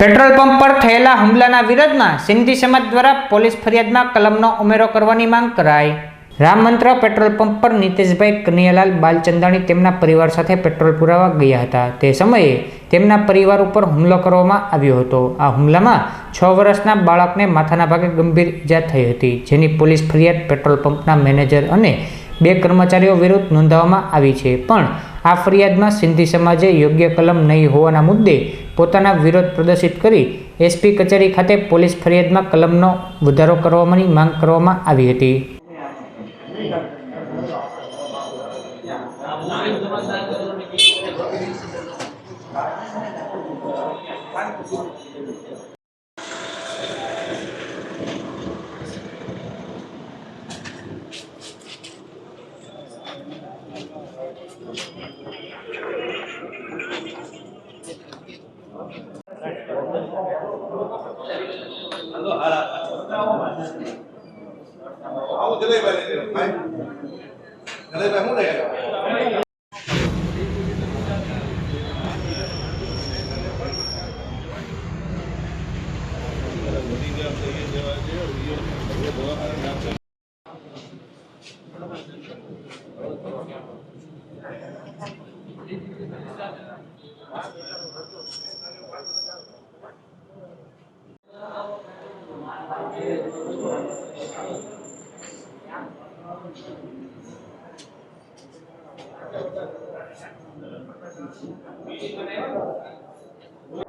Petrol pump પર થયેલા હુમલાના વિરોધમાં સિંધી સમાજ દ્વારા પોલીસ ફરિયાદમાં કલમનો ઉમેરો કરવાની માંગ કરાઈ। રામ મંત્ર પેટ્રોલ પંપ પર નીતેશભાઈ કનૈયાલાલ બાલચંદાણી તેમના પરિવાર સાથે પેટ્રોલ પુરાવા ગયા હતા। તે સમયે તેમના પરિવાર ઉપર હુમલો કરવામાં આવ્યો હતો। આ હુમલામાં 6 વર્ષના બાળકને માથાના ભાગે ગંભીર ઈજા થઈ હતી, જેની પોલીસ ફરિયાદ પેટ્રોલ પંપના મેનેજર અને 2 કર્મચારીઓ વિરુદ્ધ નોંધાવવામાં આવી છે। પણ આ ફરિયાદમાં સિંધી સમાજે યોગ્ય કલમ નહીં હોવાના મુદ્દે પોતાના વિરોધ પ્રદર્શિત કરી એસપી કચેરી ખાતે પોલીસ ફરિયાદમાં કલમનો વધારો કરવાની માંગ કરવામાં આવી હતી।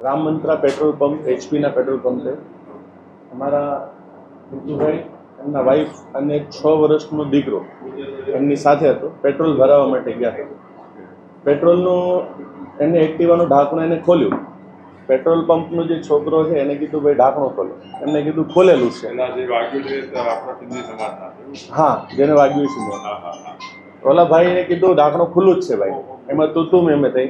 राम मंत्रा पेट्रोल पंप एचपी ना पेट्रोल पंप है। हमारा भाई एमना वाइफ अने 6 वर्षनो दीकरो एमनी साथे हतो। पेट्रोल भरावा माटे गया था। पेट्रोलनो एने एक्टिवानो ढांकणो एने खोल्यो। पेट्रोल पंपनो जे छोकरो छे एने कीधुं भाई ढांकणो खोलो। एमने कीधुं खोलेलुं छे। हाँ, जेने वाग्युं छे ओला भाई ने कीधुं ढांकणो खुल्लुं ज छे भाई, एमां तूतू मेमे थई।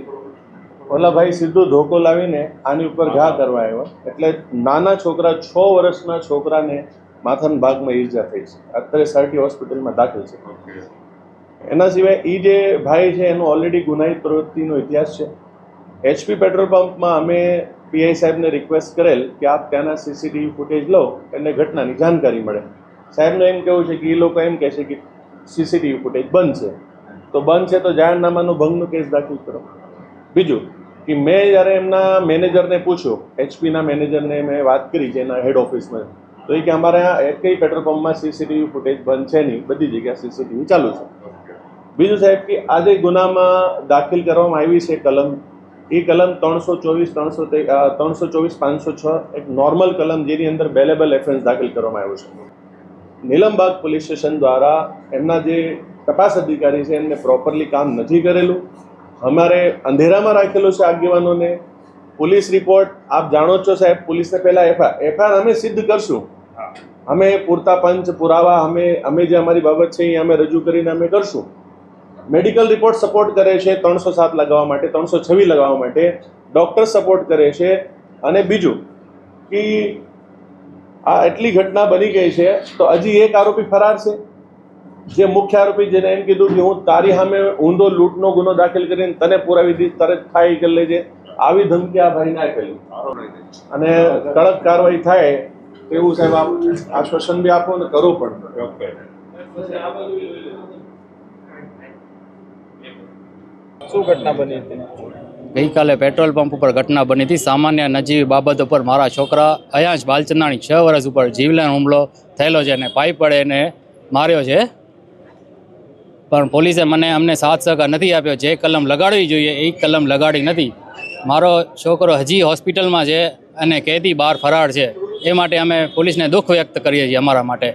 ओला भाई सीधो धोको लावीने आनी उपर घा करवा आव्या। एटले नाना छोकरा 6 वर्षना छोकराने माथाना भागमां ईजा थई छे। अत्यारे सरटी होस्पिટલમાં दाखल છે। એના સિવાય ઈ જે ભાઈ છે એનો ઓલરેડી ગુનાહિત પ્રવૃત્તિનો ઇતિહાસ છે। એચપી પેટ્રોલ પંપમાં અમે પીઆઈ સાહેબને રિક્વેસ્ટ કરેલ કે આપ ત્યાંના સીસીટીવી ફૂટેજ લો એટલે ઘટનાની જાણકારી મળે। સાહેબનું એમ કહેવું છે કે એ લોકો એમ કહે છે કે સીસીટીવી ફૂટેજ બંધ છે, તો બંધ છે તો જાહેરનામાનો ભંગનો કેસ દાખલ કરો। બીજું कि मैं जયારે એમના મેનેજરને પૂછ્યો, એચપીના મેનેજરને મેં વાત કરી છે એના હેડ ઓફિસમાં, તો એ કે અમારે આ એકય પેટ્રોલ પંપમાં સીસીટીવી ફૂટેજ બંધ છે નહીં, બધી જગ્યાએ સીસીટીવી ચાલુ છે। બીજું સાહેબ કે આ જે ગુનામાં દાખલ કરવામાં આવી છે કલમ, એ કલમ 324/506 એક નોર્મલ કલમ જેની અંદર બેલેબલ એફેન્સ દાખલ કરવામાં આવ્યો છે। નીલમબાગ પોલીસ સ્ટેશન દ્વારા એમના જે તપાસ અધિકારી છે એમને પ્રોપરલી કામ નથી કરેલું। हमारे अंधेरा में राखेलो से आगेवानों ने पुलिस रिपोर्ट आप जानो छो साहेब, पुलिस ने पहला एफआईआर हमें सिद्ध करशुं, हमें पूरता पंच पुरावा हमें जे हमारी बाबत छे ए हमें रजू करीने हमें करशुं। मेडिकल रिपोर्ट सपोर्ट करे छे 307 लगावा माटे, 326 लगावा माटे, डॉक्टर सपोर्ट करे छे। अने बीजुं कि आ एटली घटना बनी गई है तो हजी एक आरोपी फरार छे। जे मुख्य आरोपी जेने एम कीधुं कि हूँ तारी सामे ऊंधो लूंटनो गुनो दाखल करीने तने पुरावी दीश, तरत खाई कर लेजे, आवी धमकी आ भाईने आपेली अने कड़क कारवाई थाय तेवुं साहेब आप आश्वासन बी आपो ने करो पण। शुं घटना बनी हती? गई काले पेट्रोल पंप पर घटना बनी थी। सामान्य नजीवी बाबत पर मारा छोकरा अयांश बालचंदाणी 6 वर्ष पर जीवलेण हुमलो थयेलो छे ने पाइप वडे एने मार्यो छे। पण पोलीसे मने अमने साथ सहकार नहीं आप्यो। जे कलम लगाड़वी जोईए ए कलम लगाड़ी नहीं। मारो छोकरो हजी होस्पिटल में है अने कैदी बहार फरार है। ए माटे अमे पुलिस ने दुख व्यक्त करीए छीए। अमारा माटे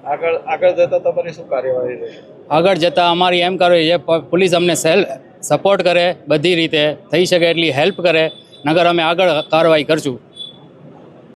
आगळ जता तमारी शुं कार्यवाही रहेशे? आगळ जता अमारी एम करवी छे पुलिस अमने सपोर्ट करे, बधी रीते थई शके एटली हेल्प करे, नगर अमे आगळ कारवाई करशुं।